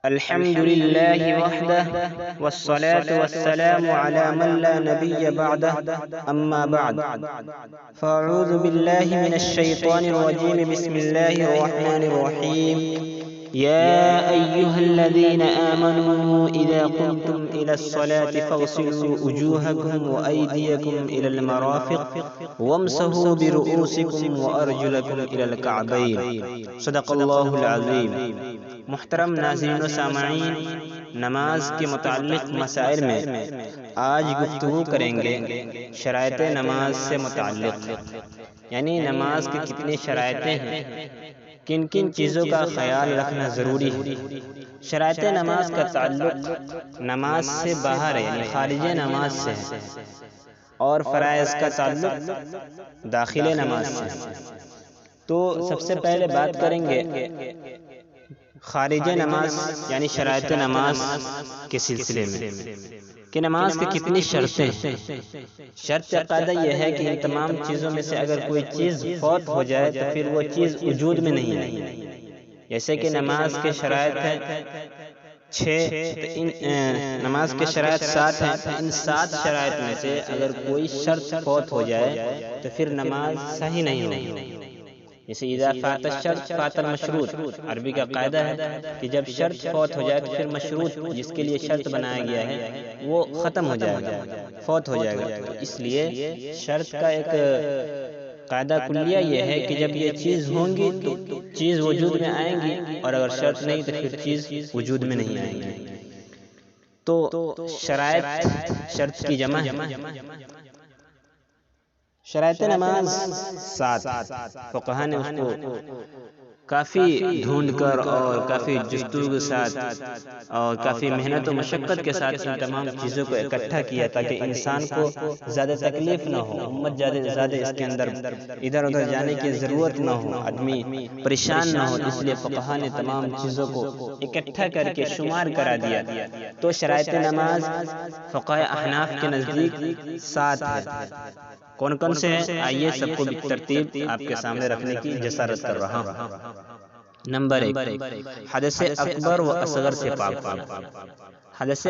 الحمد لله وحده والصلاة والسلام على من لا نبي بعده أما بعد فأعوذ بالله من الشيطان الرجيم بسم الله الرحمن الرحيم يا أيها الذين آمنوا إذا قمتم إلى الصلاة فاغسلوا وجوهكم وأيديكم إلى المرافق وامسحوا برؤوسكم وأرجلكم إلى الكعبين صدق الله العظيم۔ محترم ناظرین و سامعین، نماز کے متعلق مسائل میں آج گفتگو کریں گے شرائط نماز سے متعلق، یعنی نماز کی کتنی شرائطیں ہیں، کن کن چیزوں کا خیال رکھنا ضروری ہے۔ شرائط نماز کا تعلق نماز سے باہر ہے، یعنی خارج نماز سے ہے، اور فرائض کا تعلق داخل نماز سے ہے۔ تو سب سے پہلے بات کریں گے خارج نماز یعنی شرائط نماز کے سلسلے میں کہ نماز کی کتنی شرطیں ہیں۔ شرط قاعدہ یہ ہے کہ ان تمام چیزوں میں سے اگر کوئی چیز فوت ہو جائے تو پھر وہ چیز وجود میں نہیں آئی۔ جیسے کہ نماز کے شرائط ہیں 6، نماز کے شرائط 7 ہیں، ان 7 شرائط میں سے اگر کوئی شرط فوت ہو جائے تو پھر نماز صحیح نہیں ہوگی۔ جیسے اذا فات الشرط فات المشروط، عربی کا قاعدہ ہے کہ جب شرط فوت ہو جائے تو پھر مشروط جس کے لیے شرط بنایا گیا ہے وہ ختم ہو جائے گا، فوت ہو جائے گا۔ اس لیے شرط کا ایک قاعدہ کلیہ یہ ہے کہ جب یہ چیز ہوں گی تو چیز وجود میں آئیں گی، اور اگر شرط نہیں تو پھر چیز وجود میں نہیں آئیں گی۔ تو شرائط شرط کی جمع ہے۔ شرائط نماز 7، فقہا نے اس کو کافی ڈھونڈ کر اور کافی جستجو کے ساتھ اور کافی محنت و مشقت کے ساتھ ان تمام چیزوں کو اکٹھا کیا تاکہ انسان کو زیادہ تکلیف نہ ہو، امت زیادہ اس کے اندر ادھر ادھر جانے کی ضرورت نہ ہو، آدمی پریشان نہ ہو، اس لیے فقہا نے تمام چیزوں کو اکٹھا کر کے شمار کرا دیا۔ تو شرائط نماز فقہاء احناف کے نزدیک 7 ہے۔ کون کون سے ہیں؟ آئیے سب کو بالترتیب آپ کے سامنے رکھنے کی جسارت کر رہا ہوں۔ نمبر 1، حدث اکبر و اصغر سے پاک۔ حدث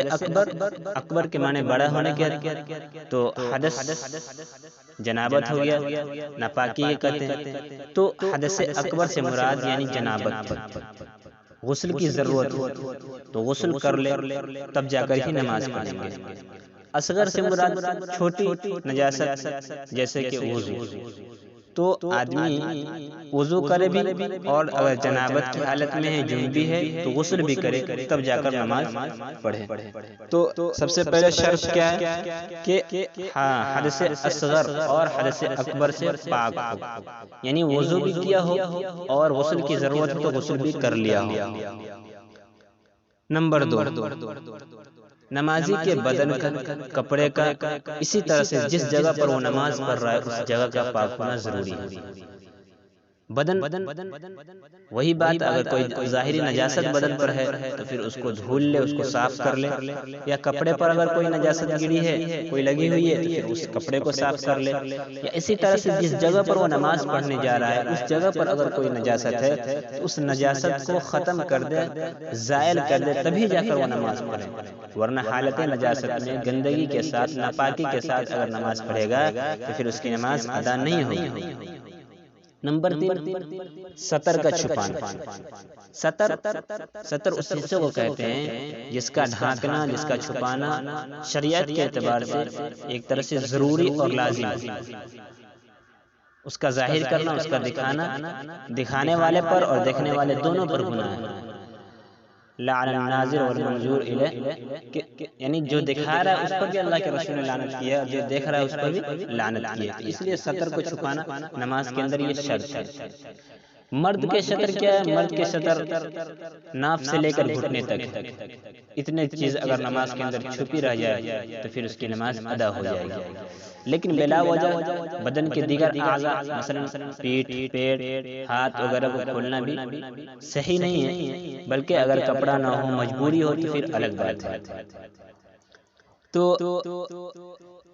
اکبر کے معنی بڑا ہونے کے، تو حدث جنابت ہو گیا، ناپاکی کہتے ہیں۔ تو حدث اکبر سے مراد یعنی جنابت، غسل کی ضرورت ہو تو غسل کر لے تب جا کر ہی نماز پڑھیں گے۔ اصغر سے مراد چھوٹی نجاست جیسے کہ وضو، تو آدمی وضو کرے بھی اور اگر جنابت کی حالت میں ہے، جنبی ہے، تو غسل بھی کرے تب جا کر نماز پڑھے۔ تو سب سے پہلے شرط کیا ہے کہ حدث اصغر اور حدث اکبر سے پاک ہو، یعنی وضو بھی کیا ہو اور غسل کی ضرورت ہو تو غسل بھی کر لیا ہو۔ نمبر 2، نمازی کے بدن کا، کپڑے کا، اسی طرح سے جس جگہ پر وہ نماز پڑھ رہا ہے اس جگہ کا پاک ہونا ضروری ہے۔ بدن وہی بات، اگر کوئی ظاہری نجاست بدن پر ہے تو پھر اس کو دھول لے، اس کو صاف کر لے، یا کپڑے پر اگر کوئی نجاست گری ہے، کوئی لگی ہوئی ہے تو پھر اس کپڑے کو صاف کر لے، یا اسی طرح سے جس جگہ پر وہ نماز پڑھنے جا رہا ہے اس جگہ پر اگر کوئی نجاست ہے تو اس نجاست کو ختم کر دے، زائل کر دے، تبھی جا کر وہ نماز پڑھے، ورنہ حالت نجاست میں گندگی کے ساتھ، ناپاکی کے ساتھ اگر نماز پڑھے گا تو پھر اس کی نماز ادا نہیں ہوگی۔ نمبر 3، سطر کا چھپانا۔ سطر اس حصے کو کہتے ہیں جس کا ڈھانکنا، جس کا چھپانا شریعت کے اعتبار سے ایک طرح سے ضروری اور لازم ہے۔ اس کا ظاہر کرنا، اس کا دکھانا، دکھانے والے پر اور دیکھنے والے دونوں پر گناہ ہے۔ لعن الناظر والمنظور الیہ، یعنی جو دکھا رہا ہے اس پر بھی اللہ کے رسول نے لعنت کیا اور جو دیکھ رہا ہے اس پر بھی لعنت کیا۔ اس لیے سطر کو چھپانا نماز کے اندر یہ شرط ہے۔ مرد کے سطر کیا ہے؟ مرد کے سطر ناف سے لے کر گھٹنے تک، اتنے چیز اگر نماز کے اندر چھپی رہ جائے تو پھر اس کی نماز ادا ہو جائے گی۔ لیکن بلا وجہ بدن کے دیگر اعضاء مثلا پیٹھ، پیٹ، ہاتھ وغیرہ کو کھولنا بھی صحیح نہیں ہے، بلکہ اگر کپڑا نہ ہو، مجبوری ہو تو پھر الگ بات ہے۔ تو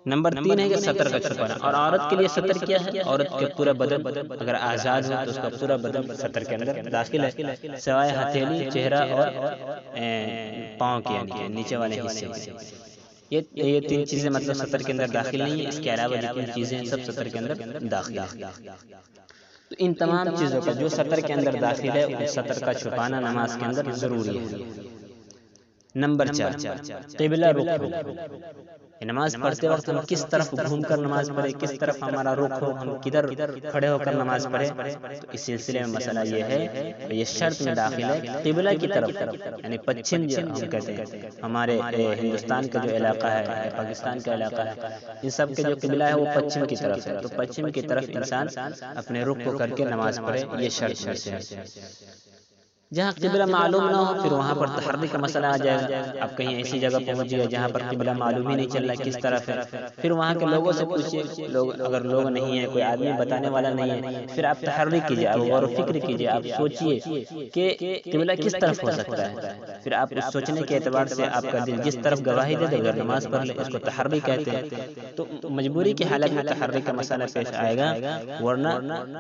نمبر 3 ہے کہ سطر کا چھپانا، اور عورت کے لیے سطر کیا ہے؟ عورت کا پورا بدن اگر آزاد ہو تو اس کا پورا بدن سطر کے اندر داخل ہے، سوائے ہتھیلی، چہرہ اور پاؤں کے یعنی کہ نیچے والے حصے سے۔ یہ 3 چیزیں مطلب سطر کے اندر داخل نہیں ہیں، اس کے علاوہ جتنی چیزیں ہیں سب سطر کے اندر داخل ہیں۔ تو ان تمام چیزوں کا جو سطر کے اندر داخل ہے اس سطر کا چھپانا نماز کے اندر ضروری ہے۔ نمبر 4 قبلہ رخ ہو، نماز پڑھتے وقت ہم کس طرف گھوم کر نماز پڑھے، کس طرف ہمارا رخ ہو، ہم کدھر کھڑے ہو کر نماز پڑھے، تو اس سلسلے میں مسئلہ یہ ہے، یہ شرط میں داخل ہے قبلہ کی طرف، یعنی پچھم جو ہم کہتے ہیں، ہمارے ہندوستان کا جو علاقہ ہے، پاکستان کا علاقہ ہے، ان سب کے جو قبلہ ہے وہ پچھم کی طرف ہے، تو پچھم کی طرف انسان اپنے رخ کو کر کے نماز پڑھے، یہ شرط میں سے ہے۔ جہاں قبلہ معلوم نہ ہو پھر وہاں پر تحری کا مسئلہ آ جائے گا، آپ کہیں ایسی جگہ پہنچ گئے جہاں پر قبلہ معلوم ہی نہیں چل رہا کس طرف ہے، پھر وہاں کے لوگوں سے پوچھیے، اگر لوگ نہیں ہیں، کوئی آدمی بتانے والا نہیں ہے، پھر آپ تحری کیجئے، آپ غور و فکر کیجئے، آپ سوچئے کہ قبلہ کس طرف ہو سکتا ہے، پھر آپ اس سوچنے کے اعتبار سے آپ کا دل جس طرف گواہی دے دے ادھر نماز پڑھ لے، اس کو تحری کہتے ہیں۔ تو مجبوری کی حالت میں تحری کا مسئلہ پیش آئے گا، ورنہ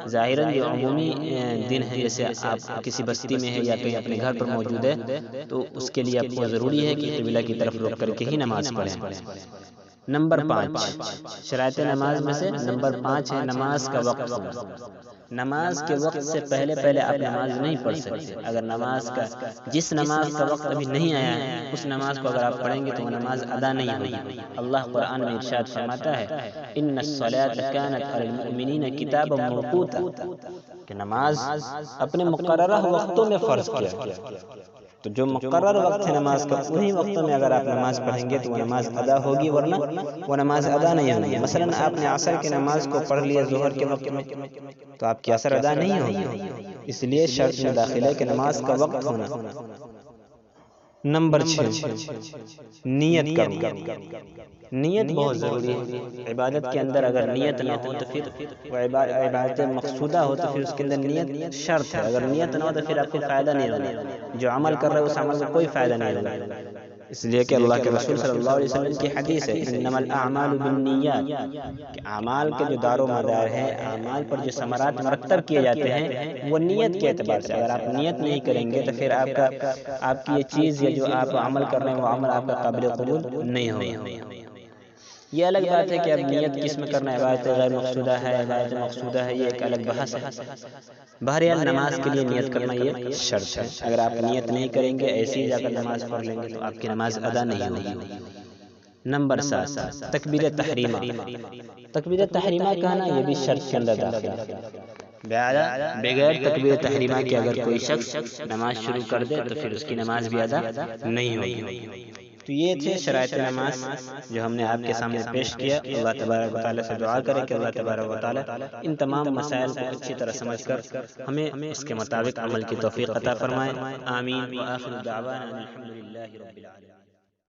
ظاہراً جو عمومی دن ہے، جیسے آپ کسی بستی میں یا کہیں اپنے گھر پر موجود ہے تو اس کے لیے آپ کو ضروری ہے کہ قبلہ کی طرف رخ کر کے ہی نماز پڑھیں۔ نمبر 5 شرائط نماز میں سے نمبر 5 ہے نماز کا وقت ہونا۔ نماز کے وقت سے پہلے آپ نماز نہیں پڑھ سکتے، اگر نماز کا جس نماز کا وقت ابھی نہیں آیا ہے اس نماز کو اگر آپ پڑھیں گے تو وہ نماز ادا نہیں ہوگی۔ اللہ قرآن میں ارشاد فرماتا ہے ان الصلاۃ کانت علی المؤمنین کتابا موقوتا، کہ نماز اپنے مقررہ وقتوں میں فرض کیا، تو جو مقرر وقت ہے نماز کا انہی وقتوں میں اگر آپ نماز پڑھیں گے تو وہ نماز ادا ہوگی، ورنہ وہ نماز ادا نہیں ہوگی۔ مثلا آپ نے عصر کی نماز کو پڑھ لیا ظہر کے وقت میں تو آپ کی عصر ادا نہیں ہوگی، اس لیے شرط میں داخل ہے کہ نماز کا وقت ہونا۔ نمبر 6 نیت کرنا، نیت بہت ضروری ہے۔ عبادت کے اندر اگر نیت نہ ہو تو پھر وہ عبادت مقصودہ ہو تو پھر اس کے اندر نیت شرط ہے، اگر نیت نہ ہو تو پھر آپ کو فائدہ نہیں ہوگا، جو عمل کر رہے ہیں اس عمل کو کوئی فائدہ نہیں ہوگا۔ اس لیے کہ اللہ کے رسول صلی اللہ علیہ وسلم کی حدیث ہے انما الاعمال بالنیات، کہ اعمال کے جو دار و مدار ہے، اعمال پر جو ثمرات مرتب کیے جاتے ہیں وہ نیت کے اعتبار سے، اگر آپ نیت نہیں کریں گے تو پھر آپ کی یہ چیز یا جو آپ عمل کر رہے ہیں وہ عمل آپ کا قابل قبول نہیں ہوگا۔ یہ الگ بات ہے کہ اب نیت کس میں کرنا ہے، عبادت غیر مقصودہ ہے، عبادت مقصودہ ہے، یہ ایک الگ بحث ہے۔ بہرحال نماز کے لیے نیت کرنا یہ شرط ہے، اگر آپ نیت نہیں کریں گے ایسے ہی جا کر نماز پڑھ لیں گے تو آپ کی نماز ادا نہیں ہوگی۔ نمبر 7 تکبیر تحریمہ، تکبیر تحریمہ کہنا یہ بھی شرط کے اندر داخل ہے، بغیر تکبیر تحریمہ کے اگر کوئی شخص نماز شروع کر دے تو پھر اس کی نماز بھی ادا نہیں ہوگی۔ تو یہ تھے شرائط نماز جو ہم نے آپ کے سامنے پیش کیا۔ اللہ تبارک و تعالیٰ سے دعا کریں کہ اللہ تبارک و تعالیٰ ان تمام مسائل کو اچھی طرح سمجھ کر ہمیں اس کے مطابق عمل کی توفیق عطا فرمائے۔ آمین۔ وآخر دعوانا الحمدللہ رب العالمین۔